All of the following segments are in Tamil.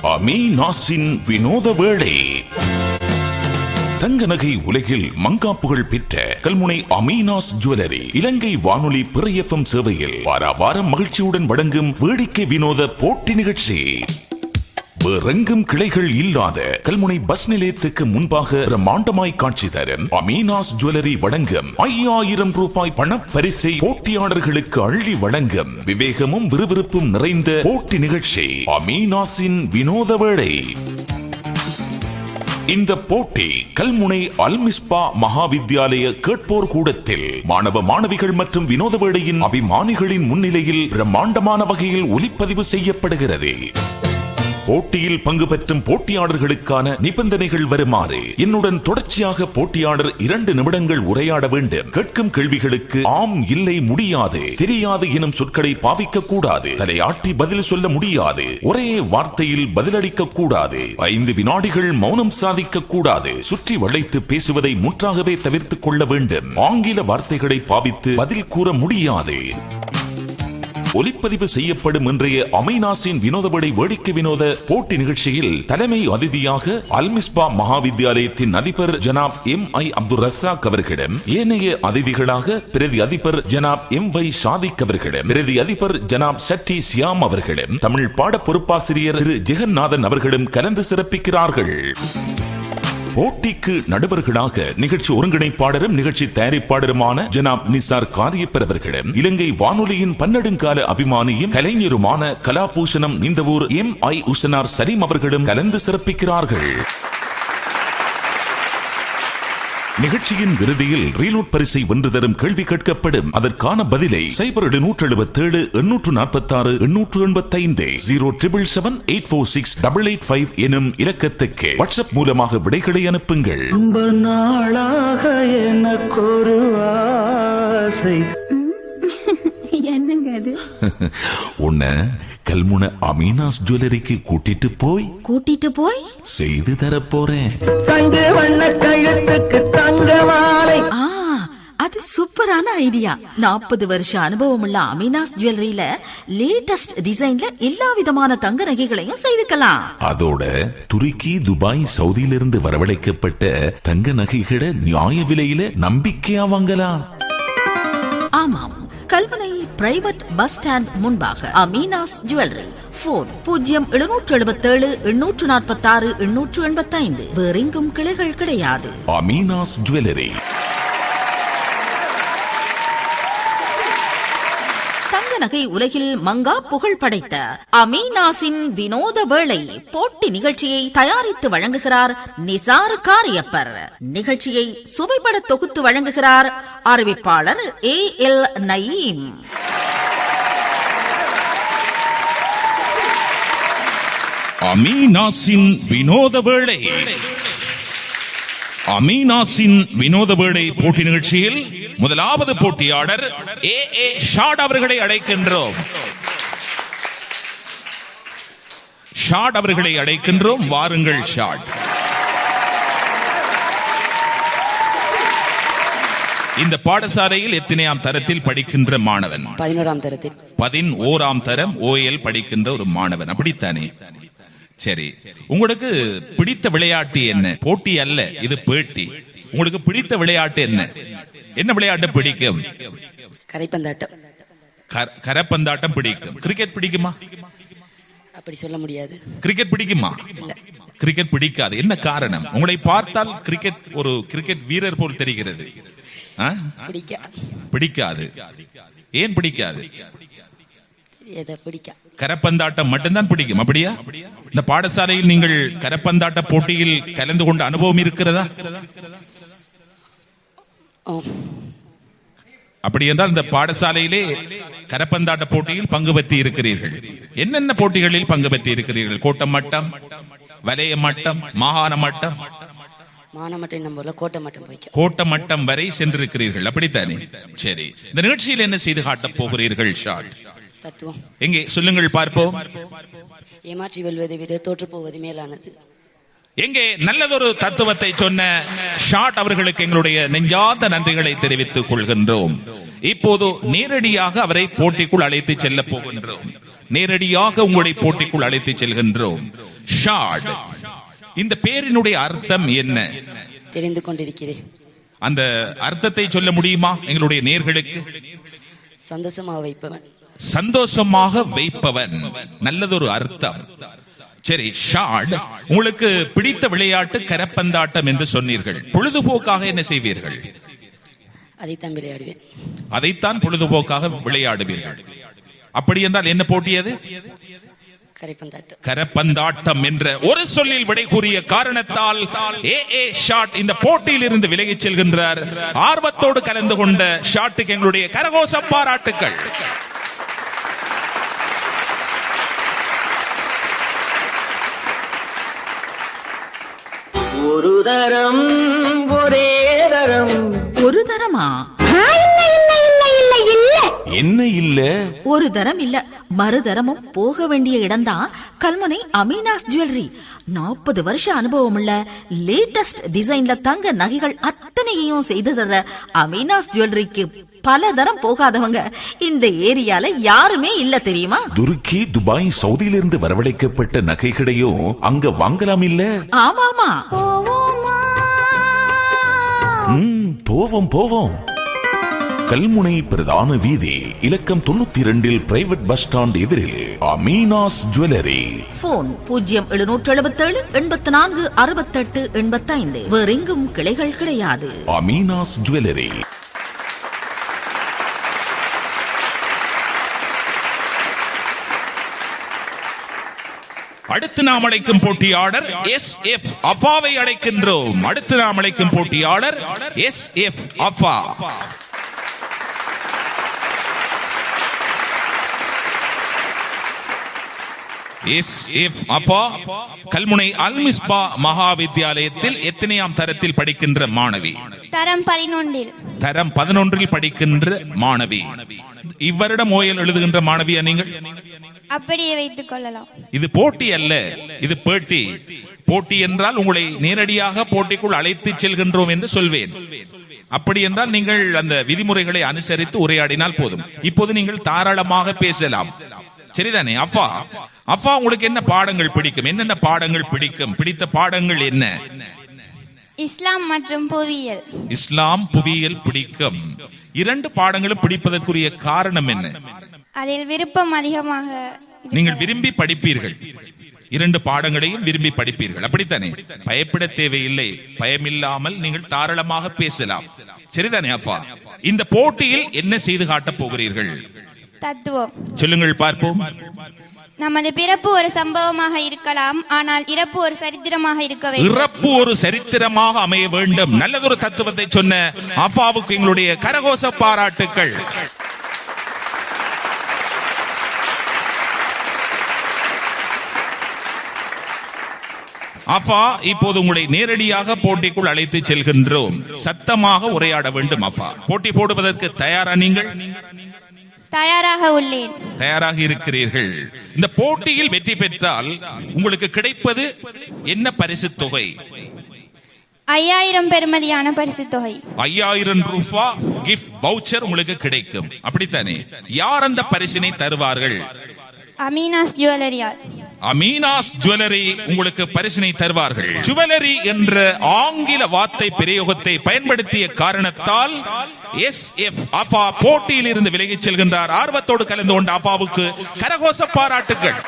அமீனாஸின் வினோத வேளை. தங்க நகை உலகில் மங்காப்புகள் பெற்ற கல்முனை அமீனாஸ் ஜுவல்லரி இலங்கை வானொலி பிறை FM சேவையில் வாரம் மகிழ்ச்சியுடன் வழங்கும் வேடிக்கை வினோத போட்டி நிகழ்ச்சி. வேறெங்கும் கிளைகள் இல்லாத கல்முனை பஸ் நிலையத்துக்கு முன்பாக பிரம்மாண்டமாய் காட்சி தரும் அமீனாஸ் ஜுவல்லரி வழங்கும் 5000 ரூபாய் பணப்பரிசை போட்டியாளர்களுக்கு அள்ளி வழங்கும் விவேகமும் விறுவிறுப்பும் நிறைந்த போட்டி நிகழ்ச்சி அமீனாஸின் வினோத வேளை. இந்த போட்டி கல்முனை அல்மிஸ்பா மகாவித்யாலய கேட்போர் கூடத்தில் மாணவ மாணவிகள் மற்றும் வினோத வேளையின் அபிமானிகளின் முன்னிலையில் பிரம்மாண்டமான வகையில் ஒலிப்பதிவு செய்யப்படுகிறது. போட்டியில் பங்கு பெற்றும் போட்டியாளர்களுக்கான நிபந்தனைகள் வருமாறு: என்னுடன் தொடர்ச்சியாக போட்டியாளர் 2 நிமிடங்கள் உரையாட வேண்டும். கேட்கும் கேள்விகளுக்கு ஆம், இல்லை, முடியாது, தெரியாது எனும் சொற்களை பாவிக்க கூடாது. தலையாட்டி பதில் சொல்ல முடியாது. ஒரே வார்த்தையில் பதிலளிக்க கூடாது. 5 வினாடிகள் மௌனம் சாதிக்க கூடாது. சுற்றி வளைத்து பேசுவதை முற்றாகவே தவிர்த்துக் கொள்ள வேண்டும். ஆங்கில வார்த்தைகளை பாவித்து பதில் கூற முடியாது. ஒலிப்பதிவு செய்யப்படும் இன்றைய அமீனாஸின் வினோதவேளை வேடிக்கை வினோத போட்டி நிகழ்ச்சியில் தலைமை அதிதியாக அல்மிஸ்பா மகாவித்யாலயத்தின் அதிபர் ஜனாப் MI அப்துல் ரஸாக் அவர்களிடம், ஏனைய அதிதிகளாக பிரதி அதிபர் ஜனாப் MY ஷாதிக் அவர்களிடம், பிரதி அதிபர் ஜனாப் சட்டி சியாம் அவர்களிடம், தமிழ் பாட பொறுப்பாசிரியர் திரு ஜெகநாதன் அவர்களும் கலந்து சிறப்பிக்கிறார்கள். போட்டிக்கு நடுவர்களாக நிகழ்ச்சி ஒருங்கிணைப்பாளரும் நிகழ்ச்சி தயாரிப்பாளருமான ஜனாப் நிசார் காரியப்பர் அவர்களிடம், இலங்கை வானொலியின் பன்னெடுங்கால அபிமானியும் கலைஞருமான கலாபூஷணம் நிந்தவூர் MI உசனார் சலீம் அவர்களும் கலந்து சிறப்பிக்கிறார்கள். நிகழ்ச்சியின் இறுதியில் ரீலோட் பரிசை வென்று தரும் கேள்வி கேட்கப்படும். அதற்கான பதிலை 0777 846 885 07778468885 எனும் இலக்கத்துக்கு வாட்ஸ்அப் மூலமாக விடைகளை அனுப்புங்கள். உன்னை கல்முனை அமீனாஸ் ஜுவல்லரிக்கு கூட்டிட்டு போய் செய்து தர போறேன். அது சூப்பரான ஐடியா. 40 வருஷ அனுபவம் உள்ள அமீனாஸ் ஜுவல்லரியில லேட்டஸ்ட் டிசைன்ல எல்லா விதமான தங்க நகைகளையும் செய்துக்கலாம். அதோட துருக்கி, துபாய், சவுதியிலிருந்து வரவழைக்கப்பட்ட தங்க நகைகளை நியாய விலையில நம்பிக்கையா வாங்கலாம். ஆமாம், கல்முனை பிரைவேட் பஸ் ஸ்டாண்ட் முன்பாக அமீனாஸ் ஜுவல்லரி. போன் 0777 846 885. வேறெங்கும் கிளைகள் கிடையாது. அமீனாஸ் ஜுவல்லரி. தங்க நகை உலகில் மங்கா புகழ் படைத்த அமீனாஸின் வினோத வேளை போட்டி நிகழ்ச்சியை தயாரித்து வழங்குகிறார் நிசார் காரியப்பர். நிகழ்ச்சியை சுவைபட தொகுத்து வழங்குகிறார் அறிவிப்பாளர் AL நயீம். அமீனாஸின் வினோத வேளை. அமீனாஸின் வினோத வேளை போட்டி நிகழ்ச்சியில் முதலாவது போட்டியாளர் AA ஷாட் அவர்களை அழைக்கின்றோம். ஷாட் அவர்களை அழைக்கின்றோம். வாருங்கள் ஷாட். இந்த பாடசாலையில் எத்தனையாம் தரத்தில் படிக்கின்ற மாணவன்? 11ஆம் தரத்தில். 11ஆம் தரம் OL படிக்கின்ற ஒரு மாணவன், அப்படித்தானே? சரி, உங்களுக்கு பிடித்த விளையாட்டு என்ன? போட்டி அல்ல, இது பேட்டி. உங்களுக்கு பிடித்த விளையாட்டு என்ன? என்ன விளையாட்டு பிடிக்கும்? கரைப்பந்தாட்டம். கரைப்பந்தாட்டம் பிடிக்கும். கிரிக்கெட் பிடிக்குமா? அப்படி சொல்ல முடியாது. கிரிக்கெட் பிடிக்குமா? இல்ல, கிரிக்கெட் பிடிக்காது. என்ன காரணம்? உங்களை பார்த்தால் கிரிக்கெட் ஒரு கிரிக்கெட் வீரர் போல் தெரிகிறது. பிடிக்காது. ஏன் பிடிக்காது? கரப்பந்தாட்டம் மட்டும்தான் பிடிக்கும், அப்படியா? இந்த பாடசாலையில் நீங்கள் கரப்பந்தாட்ட போட்டியில் கலந்து கொண்ட அனுபவம் இருக்கிறதா? அப்படி என்றால் இந்த பாடசாலையிலே கரப்பந்தாட்ட போட்டியில் பங்கு பெற்றி இருக்கிறீர்கள். என்னென்ன போட்டிகளில் பங்கு பெற்றி இருக்கிறீர்கள்? கோட்ட மட்டம், வலய மட்டம், மாகாண மட்டம், கோட்ட மட்டம் வரை சென்றிருக்கிறீர்கள், அப்படித்தானே? சரி, இந்த நிகழ்ச்சியில் என்ன செய்து காட்டப் போகிறீர்கள் ஷாட்? தத்துவம். எங்கே சொல்லுங்கள் பார்ப்போம். ஏமாற்றி வெல்வதை விட தோற்று போவது மேலானது. எங்கே நல்லதொரு தத்துவத்தை சொன்ன ஷாட் அவர்களுக்கு எங்களுடைய நெஞ்சார்ந்த நன்றிகளை தெரிவித்துக் கொள்கின்றோம். இப்போது நேரடியாக அவரை போட்டிக்குள் அழைத்து செல்ல போகின்றோம். நேரடியாக உங்களை போட்டிக்குள் அழைத்து செல்கின்றோம். ஷாட், இந்த பேரினுடைய அர்த்தம் என்ன? தெரிந்து கொண்டிருக்கிறேன். அந்த அர்த்தத்தை சொல்ல முடியுமா எங்களுடைய நேர்களுக்கு? சந்தோஷமாக வைப்பவன், சந்தோஷமாக வைப்பவன், நல்லதொரு அர்த்தம். சரி, ஷாட், உங்களுக்கு பிடித்த விளையாட்டு கரப்பந்தாட்டம் என்று சொன்னீர்கள். பொழுதுபோக்காக என்ன செய்வீர்கள்? அதைத்தான் விளையாடுவேன். அதைத்தான் பொழுதுபோக்காக விளையாடுவீர்கள். அப்படி என்றால் என்ன போட்டி அது? கரைப்பந்தாட்டம். கரப்பந்தாட்டம் என்ற ஒரு சொல்லில் விடை கூறிய காரணத்தால் ஏ ஷாட் இந்த போட்டியில் இருந்து விலகிச் செல்கின்றார். ஆர்வத்தோடு கலந்து கொண்ட ஷாட்டுக்கு எங்களுடைய கரகோஷ பாராட்டுக்கள். ஒரு தரம் ஒரே தரம். ஒரு தரமா? என்ன இல்ல? ஒரு தரம் இல்ல, மறுதரமும் போக வேண்டிய இடம்தான் கல்முனை அமீனாஸ் ஜுவல்லரி. 40 வருஷ அனுபவம் உள்ள லேட்டஸ்ட் டிசைன்ல தங்க நகைகள் அத்தனையும் செய்து தர அமீனாஸ் ஜுவல்லரிக்கு பல தரம் போகாதவங்க இந்த ஏரியால யாருமே இல்ல தெரியுமா? துருக்கி, துபாய், சவுதியிலிருந்து வரவழைக்கப்பட்ட நகைகளையும் அங்க வாங்கலாம் இல்ல? ஆமாமா, போவோம் போவோம். கல்முனை பிரதான வீதி இலக்கம் 92 பிரைவேட் பஸ் ஸ்டாண்ட் எதிரில் அமீனாஸ் ஜுவல்லரி. போன் 0777 84 68 85. வேறெங்கும் கிளைகள் கிடையாது. அமீனாஸ் ஜுவல்லரி. அடுத்து நாம் அழைக்கும் போட்டியாளர் SF அஃபாவை அழைக்கின்றோம். அடுத்து நாம் அழைக்கும் போட்டியாளர் SF அஃபா. SF அஃபா கல்முனை அல்மிஸ்பா மகாவித்யாலயத்தில் எத்தனையாம் தரத்தில் படிக்கின்ற மாணவி? தரம் 11. தரம் 11 படிக்கின்ற மாணவி. இவ்வருடம் ஓயல் எழுதுகின்ற மாணவியா நீங்கள்? அப்படியே வைத்துக் கொள்ளலாம். இது போட்டி அல்ல, இது பேட்டி. போட்டி என்றால் உங்களை நேரடியாக போட்டிக்குள் அழைத்து செல்கின்றோம் என்று சொல்வேன். அப்படி என்றால் நீங்கள் அந்த விதிமுறைகளை அனுசரித்து உரையாடினால் போதும். இப்போது நீங்கள் தாராளமாக பேசலாம். சரிதானே? அஃபா, அஃபா உங்களுக்கு என்ன பாடங்கள் பிடிக்கும்? என்னென்ன பாடங்கள் பிடிக்கும்? பிடித்த பாடங்கள் என்ன? இஸ்லாம் மற்றும் புவியியல். இஸ்லாம், புவியியல் பிடிக்கும். 2 பாடங்களும் பிடிப்பதற்குரிய காரணம் என்ன? அதில் விருப்பம் அதிகமாக. நீங்கள் விரும்பி படிப்பீர்கள். 2 பாடங்களையும் விரும்பி படிப்பீர்கள். அப்படித்தானே? பயப்பட தேவையில்லை. பயமில்லாமல் நீங்கள் தாராளமாக பேசலாம். சரிதானே அஃபா? இந்த போட்டியில் என்ன செய்து காட்டப் போகிறீர்கள்? தத்துவம். சொல்லுங்கள் பார்ப்போம். நமது பிறப்பு ஒரு சம்பவமாக இருக்கலாம், ஆனால் இறப்பு ஒரு சரித்திரமாக இருக்க வேண்டும். இறப்பு ஒரு சரித்திரமாக அமைய வேண்டும். நல்லதொரு தத்துவத்தை சொன்ன அஃபாவுக்கு எங்களுடைய கரகோஷ பாராட்டுக்கள். அஃபா, இப்போது உங்களை நேரடியாக போட்டிக்குள் அழைத்து செல்கின்றோம். சத்தமாக உரையாட வேண்டும். அஃபா, போட்டி போடுவதற்கு தயாரா? நீங்கள் தயாராக உள்ளேன். தயாராக இருக்கிறீர்கள். இந்த போட்டியில் வெற்றி பெற்றால் உங்களுக்கு கிடைப்பது என்ன பரிசு தொகை? 5000 பெறுமதியான பரிசு தொகை. 5000 ரூபாய் கிஃப்ட் வவுச்சர் உங்களுக்கு கிடைக்கும். அப்படித்தானே? யார் அந்த பரிசினை தருவார்கள்? அமீனாஸ் ஜுவல்லரியார். அமீனாஸ் ஜுவல்லரி உங்களுக்கு பரிசினை தருவார்கள். ஜுவல்லரி என்ற ஆங்கில வார்த்தை பிரயோகத்தை பயன்படுத்திய காரணத்தால் SF அஃபா போட்டியில் இருந்து விலகிச் செல்கின்றார். ஆர்வத்தோடு கலந்து கொண்ட அஃபாவுக்கு கரகோஷ பாராட்டுகள்.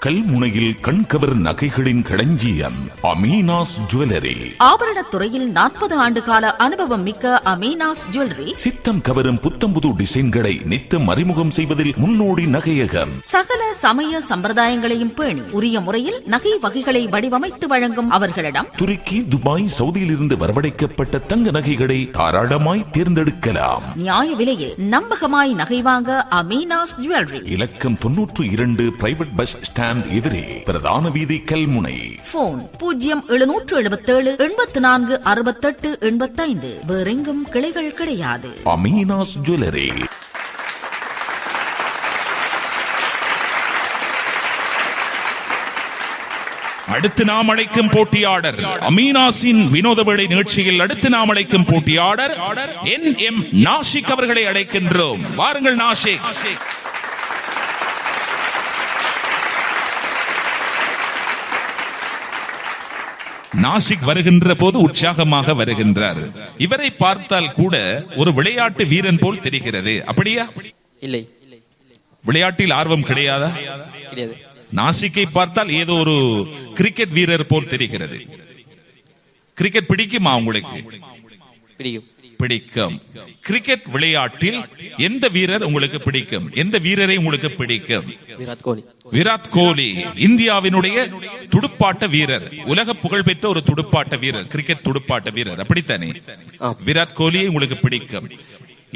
கல்முனையில் கண்கவர் நகைகளின் களஞ்சியம் அமீனாஸ் ஜுவல்லரி. ஆபரணத் துறையில் 40 ஆண்டு கால அனுபவம் மிக்க அமீனாஸ் ஜுவல்லரி சித்தம் கவரும் புத்தம்புது டிசைன்களை நித்தம் அறிமுகம் செய்வதில் முன்னோடி நகையகம். சகல சமய சம்பிரதாயங்களையும் பேணி உரிய முறையில் நகை வகைகளை வடிவமைத்து வழங்கும் அவர்களிடம் துருக்கி, துபாய், சவுதியில் இருந்து வரவழைக்கப்பட்ட தங்க நகைகளை தாராளமாய் தேர்ந்தெடுக்கலாம். நியாய விலையில் நம்பகமாய் நகை வாங்க அமீனாஸ் ஜுவல்லரி. இலக்கம் 92 பிரைவேட் பஸ் ஸ்டாண்ட் எதிரே பிரதான வீதி, கல்முனை. போன் 0777 84 68 85. வேறெங்கும் கிளைகள் கிடையாது. அமீனாஸ் ஜுவல்லரி. அடுத்து நாம் அழைக்கும் போட்டியாளர் அமீனாஸின் வினோத வேளை நிகழ்ச்சியில் அடுத்து நாம் அழைக்கும் போட்டியாளர் NM நாசிக் அவர்களை அழைக்கின்றோம். வாருங்கள் நாசிக். நாசிக் வருகின்ற போது உற்சாகமாக வருகின்றார். இவரை பார்த்தால் கூட ஒரு விளையாட்டு வீரன் போல் தெரிகிறது. அப்படியா? இல்லை, விளையாட்டில் ஆர்வம் கிடையாதா? கிடையாது. நாசிக்கை பார்த்தால் ஏதோ ஒரு கிரிக்கெட் வீரர் போல் தெரிகிறது. கிரிக்கெட் பிடிக்குமா உங்களுக்கு? பிடிக்கும். கிரிக்கெட் விளையாட்டில் எந்த வீரர் உங்களுக்கு பிடிக்கும்? எந்த வீரரை உங்களுக்கு பிடிக்கும்? விராட் கோலி இந்தியாவினுடைய துடுப்பாட்ட வீரர், உலக புகழ்பெற்ற ஒரு துடுப்பாட்ட வீரர், கிரிக்கெட் துடுப்பாட்ட வீரர், அப்படித்தானே? விராட் கோலியை உங்களுக்கு பிடிக்கும்.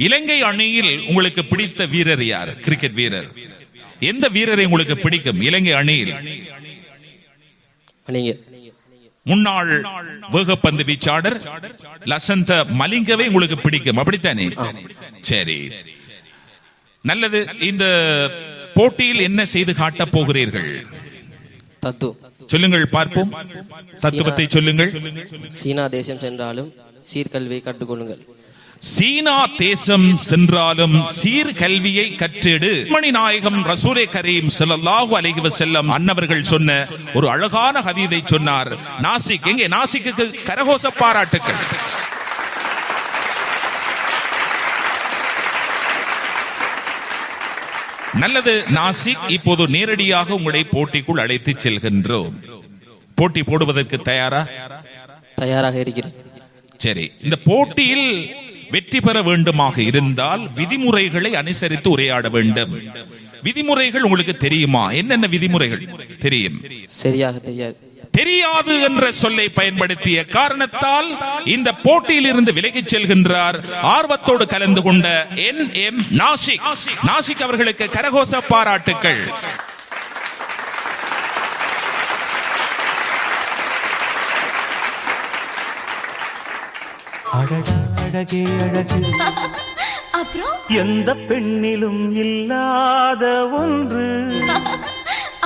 இலங்கை அணியில் உங்களுக்கு பிடித்த வீரர் யார்? கிரிக்கெட் வீரர். எந்த வீரரை உங்களுக்கு பிடிக்கும் இலங்கை அணியில்? முன்னாள் வேகப்பந்து வீச்சாளர் லசந்த மலிங்கவை உங்களுக்கு பிடிக்கும், அப்படித்தானே? சரி, நல்லது. இந்த போட்டியில் என்ன செய்து காட்டப் போகிறீர்கள்? சொல்லுங்கள் பார்ப்போம். தத்துவத்தை சொல்லுங்கள். சீனா தேசம் சென்றாலும் சீர்கல்வியை கற்றுக்கொள்ளுங்கள். சீனா தேசம் சென்றாலும் சீர்கல்வியை கற்றெடு. மணிநாயகம் ரசூலே கரீம் ஸல்லல்லாஹு அலைஹி வஸல்லம் அன்னவர்கள் சொன்ன ஒரு அழகான ஹதீஸை சொன்னார். நாசிக் எங்கே? நாசிக்கு கரகோஷ பாராட்டுக்கள். நல்லது நாசிக், இப்போது நேரடியாக உங்களை போட்டிக்குள் அழைத்து செல்கின்றோம். போட்டி போடுவதற்கு தயாராக இருக்கிறேன். சரி, இந்த போட்டியில் வெற்றி பெற வேண்டுமாக இருந்தால் விதிமுறைகளை அனுசரித்து உரையாட வேண்டும். விதிமுறைகள் உங்களுக்கு தெரியுமா? என்னென்ன விதிமுறைகள் தெரியும்? சரியாக தெரியாது என்ற சொல்லை பயன்படுத்திய காரணத்தால் இந்த போட்டியில் இருந்து விலகிச் செல்கின்றார் ஆர்வத்தோடு கலந்து கொண்ட NM நாசிக். நாசிக் அவர்களுக்கு கரகோஷ பாராட்டுக்கள். அழகே அழகு, அப்புறம் எந்த பெண்ணிலும் இல்லாத ஒன்று.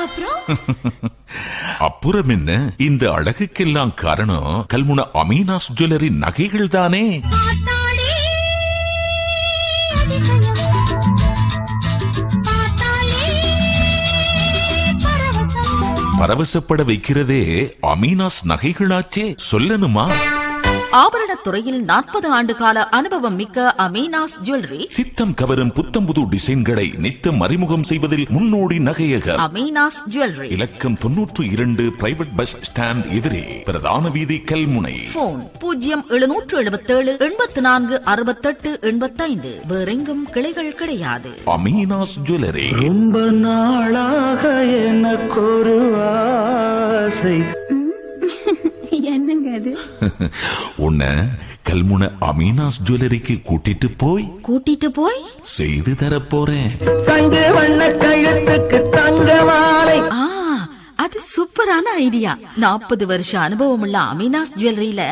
அப்புறம் அப்புறம் என்ன? இந்த அழகுக்கெல்லாம் காரணம் கல்முனை அமீனாஸ் ஜுவல்லரி நகைகள் தானே. பரவசப்பட வைக்கிறதே அமீனாஸ் நகைகளாச்சே. சொல்லணுமா? ஆபரணத் துறையில் 40 ஆண்டு கால அனுபவம் மிக்க அமீனாஸ் ஜுவல்லரி சித்தம் கவரும் புத்தம்புது டிசைன்களை நித்தம் அறிமுகம் செய்வதில் முன்னோடி நகையகம் அமீனாஸ் ஜுவல்லரி. இலக்கம் 92 பிரைவேட் பஸ் ஸ்டாண்ட் எதிரே, பிரதான வீதி, கல்முனை. போன் 0777 84 68 85. வேறெங்கும் கிளைகள் கிடையாது. அமீனாஸ் ஜுவல்லரி. ரொம்ப நாளாக எனக்கு ஒரு ஆசை. என்னங்க அது? உன்னை கல்முனை அமீனாஸ் ஜுவல்லரிக்கு கூட்டிட்டு போய் செய்து தர போறேன். தங்க வண்ண கழுத்துக்கு தங்க மாலை. அது சூப்பரான ஐடியா. 40 வருஷ அனுபவம் உள்ள அமீனாஸ் ஜுவல்லரியில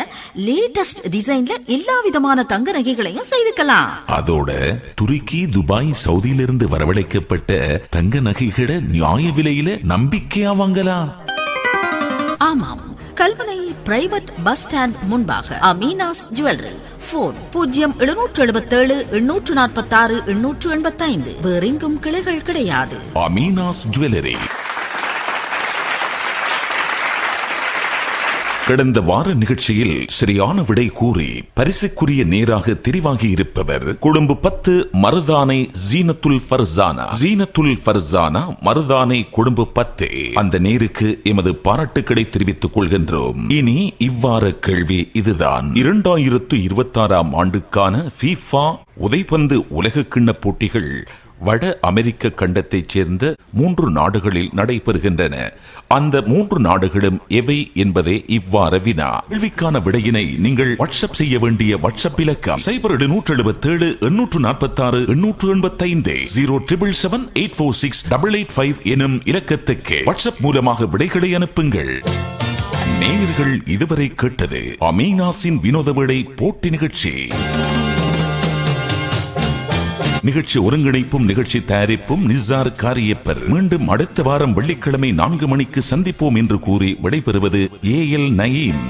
லேட்டஸ்ட் டிசைன்ல எல்லா விதமான தங்க நகைகளையும் செய்துக்கலாம். அதோட துருக்கி, துபாய், சவுதியிலிருந்து வரவழைக்கப்பட்ட தங்க நகைகளை நியாய விலையில நம்பிக்கையா வாங்கலாம். ஆமாம், கல்முனை பிரைவேட் பஸ் ஸ்டாண்ட் முன்பாக அமீனாஸ் ஜுவல்லரி. போன் 0777 846 885. வேறெங்கும் கிளைகள் கிடையாது. அமீனாஸ் ஜுவல்லரி. கடந்த வார நிகழ்ச்சியில் சரியான விடை கூறி பரிசுக்குரிய நேராக தெரிவாகி இருப்பவர் கொழும்பு 10 மருதானை ஜீனத்துல் ஃபர்சானா. ஜீனத்துல் ஃபர்சானா மருதானை கொழும்பு 10. அந்த நேருக்கு எமது பாராட்டுக்களை தெரிவித்துக் கொள்கின்றோம். இனி இவ்வார கேள்வி இதுதான். 2026 ஆண்டுக்கான FIFA உதைப்பந்து உலக கிண்ண போட்டிகள் வட அமெரிக்க கண்டத்தைச் சேர்ந்த 3 நாடுகளில் நடைபெறுகின்றன. அந்த 3 நாடுகளும் எவை என்பதே இவ்வாறு வினா. கேள்விக்கான விடையினை நீங்கள் வாட்ஸ்அப் செய்ய வேண்டிய வாட்ஸ்அப் இலக்கம் 0777 846 885 0777 846 885 எனும் இலக்கத்துக்கு வாட்ஸ்அப் மூலமாக விடைகளை அனுப்புங்கள். நேயர்கள் இதுவரை கேட்டது அமீனாஸின் வினோத வேளை போட்டி நிகழ்ச்சி. நிகழ்ச்சி ஒருங்கிணைப்பும் நிகழ்ச்சி தயாரிப்பும் நிசார் காரியப்பர். மீண்டும் அடுத்த வாரம் வெள்ளிக்கிழமை 4 மணிக்கு சந்திப்போம் என்று கூறி விடைபெறுவது AL நயீம்.